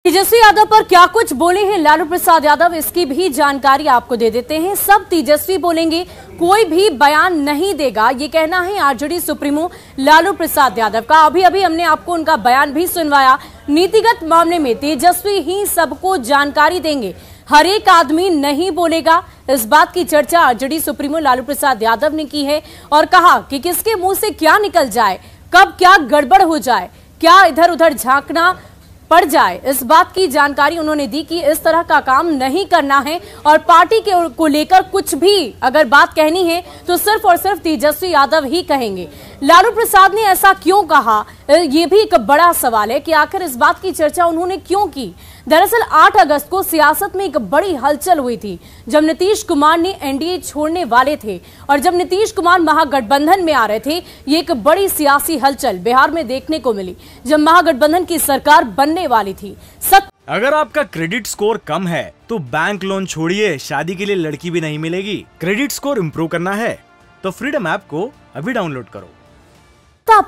तेजस्वी यादव पर क्या कुछ बोले हैं लालू प्रसाद यादव, इसकी भी जानकारी आपको दे देते हैं। सब तेजस्वी बोलेंगे, कोई भी बयान नहीं देगा, ये कहना है आरजेडी सुप्रीमो लालू प्रसाद यादव का। अभी अभी हमने आपको उनका बयान भी सुनवाया। नीतिगत मामले में तेजस्वी ही सबको जानकारी देंगे, हर एक आदमी नहीं बोलेगा। इस बात की चर्चा आरजेडी सुप्रीमो लालू प्रसाद यादव ने की है और कहा कि किसके मुंह से क्या निकल जाए, कब क्या गड़बड़ हो जाए, क्या इधर उधर झांकना पड़ जाए, इस बात की जानकारी उन्होंने दी कि इस तरह का काम नहीं करना है और पार्टी के को लेकर कुछ भी अगर बात कहनी है तो सिर्फ और सिर्फ तेजस्वी यादव ही कहेंगे। लालू प्रसाद ने ऐसा क्यों कहा, ये भी एक बड़ा सवाल है कि आखिर इस बात की चर्चा उन्होंने क्यों की। दरअसल 8 अगस्त को सियासत में एक बड़ी हलचल हुई थी जब नीतीश कुमार ने एनडीए छोड़ने वाले थे और जब नीतीश कुमार महागठबंधन में आ रहे थे। ये एक बड़ी सियासी हलचल बिहार में देखने को मिली जब महागठबंधन की सरकार बनने वाली थी। अगर आपका क्रेडिट स्कोर कम है तो बैंक लोन छोड़िए, शादी के लिए लड़की भी नहीं मिलेगी। क्रेडिट स्कोर इम्प्रूव करना है तो फ्रीडम ऐप को अभी डाउनलोड करो।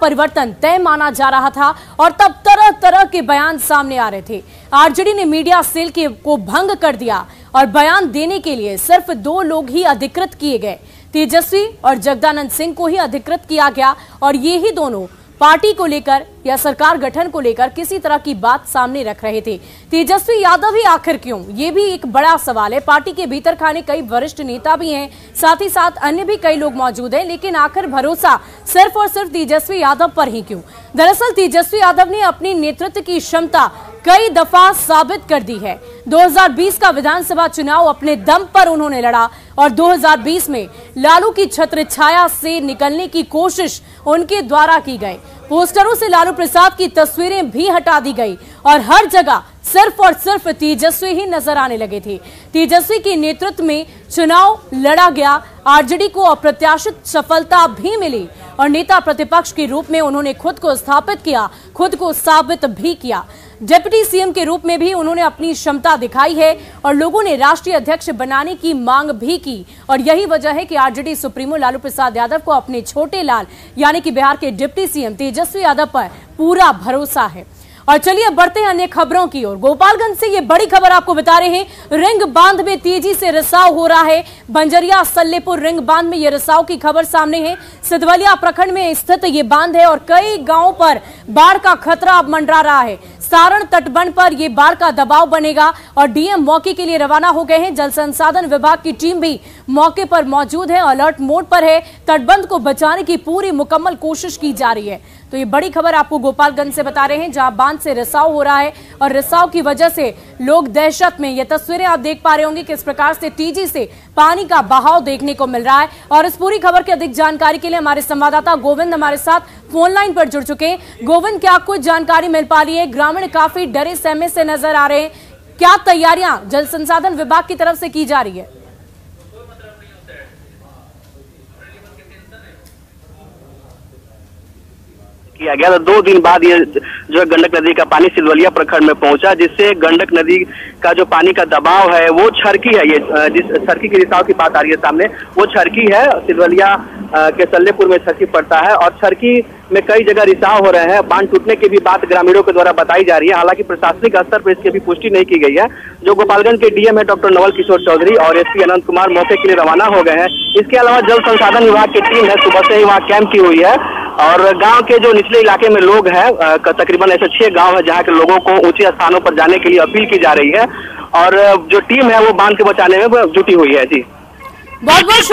परिवर्तन तय माना जा रहा था और तब तरह तरह के बयान सामने आ रहे थे। आरजेडी ने मीडिया सेल को भंग कर दिया और बयान देने के लिए सिर्फ 2 लोग ही अधिकृत किए गए, तेजस्वी और जगदानंद सिंह को ही अधिकृत किया गया और ये ही दोनों पार्टी को लेकर या सरकार गठन को लेकर किसी तरह की बात सामने रख रहे थे। तेजस्वी यादव ही आखिर क्यों, ये भी एक बड़ा सवाल है। पार्टी के भीतर खाने कई वरिष्ठ नेता भी हैं, साथ ही साथ अन्य भी कई लोग मौजूद हैं, लेकिन आखिर भरोसा सिर्फ और सिर्फ तेजस्वी यादव पर ही क्यों। दरअसल तेजस्वी यादव ने अपनी नेतृत्व की क्षमता कई दफा साबित कर दी है। 2020 का विधानसभा चुनाव अपने दम पर उन्होंने लड़ा और 2020 में लालू की छत्र छाया से निकलने की कोशिश उनके द्वारा की गई। पोस्टरों से लालू प्रसाद की तस्वीरें भी हटा दी गई और हर जगह सिर्फ और सिर्फ तेजस्वी ही नजर आने लगे थे। तेजस्वी के नेतृत्व में चुनाव लड़ा गया, आरजेडी को अप्रत्याशित सफलता भी मिली और नेता प्रतिपक्ष के रूप में उन्होंने खुद को स्थापित किया, खुद को साबित भी किया। डिप्टी सीएम के रूप में भी उन्होंने अपनी क्षमता दिखाई है और लोगों ने राष्ट्रीय अध्यक्ष बनाने की मांग भी की और यही वजह है कि आरजेडी सुप्रीमो लालू प्रसाद यादव को अपने छोटे लाल यानी कि बिहार के डिप्टी सीएम तेजस्वी यादव पर पूरा भरोसा है। और चलिए बढ़ते हैं अन्य खबरों की ओर। गोपालगंज से ये बड़ी खबर आपको बता रहे हैं, रिंग बांध में तेजी से रिसाव हो रहा है। बंजरिया सल्लेपुर रिंग बांध में ये रिसाव की खबर सामने है। सिधवलिया प्रखंड में स्थित ये बांध है और कई गांवों पर बाढ़ का खतरा अब मंडरा रहा है। सारण तटबंध पर यह बाढ़ का दबाव बनेगा और डीएम मौके के लिए रवाना हो गए हैं। जल संसाधन विभाग की टीम भी मौके पर मौजूद है, अलर्ट मोड पर है। तटबंध को बचाने की पूरी मुकम्मल कोशिश की जा रही है। तो ये बड़ी खबर आपको गोपालगंज से बता रहे हैं जहां बांध से रिसाव हो रहा है और रिसाव की वजह से लोग दहशत में। ये तस्वीरें आप देख पा रहे होंगे किस प्रकार से तेजी से पानी का बहाव देखने को मिल रहा है। और इस पूरी खबर की अधिक जानकारी के लिए हमारे संवाददाता गोविंद हमारे साथ फोन लाइन पर जुड़ चुके हैं। गोविंद, क्या कुछ जानकारी मिल पा रही है? ग्रामीण काफी डरे सहमे से नजर आ रहे हैं, क्या तैयारियां जल संसाधन विभाग की तरफ से की जा रही है? किया गया। तो 2 दिन बाद ये जो है गंडक नदी का पानी सिधवलिया प्रखंड में पहुंचा, जिससे गंडक नदी का जो पानी का दबाव है वो छरकी है। ये जिस छरकी के रिसाव की बात आ रही है सामने, वो छरकी है। सिधवलिया के सल्लेपुर में छरकी पड़ता है और छरकी में कई जगह रिसाव हो रहे हैं। बांध टूटने की भी बात ग्रामीणों के द्वारा बताई जा रही है। हालांकि प्रशासनिक स्तर पर इसकी अभी पुष्टि नहीं की गई है। जो गोपालगंज के डीएम है डॉक्टर नवल किशोर चौधरी और एसपी अनंत कुमार मौके के लिए रवाना हो गए हैं। इसके अलावा जल संसाधन विभाग की टीम है, सुबह से ही वहाँ कैंप की हुई है और गांव के जो निचले इलाके में लोग हैं, तकरीबन ऐसे 6 गांव है जहां के लोगों को ऊंचे स्थानों पर जाने के लिए अपील की जा रही है और जो टीम है वो बांध के बचाने में जुटी हुई है। जी, बहुत बहुत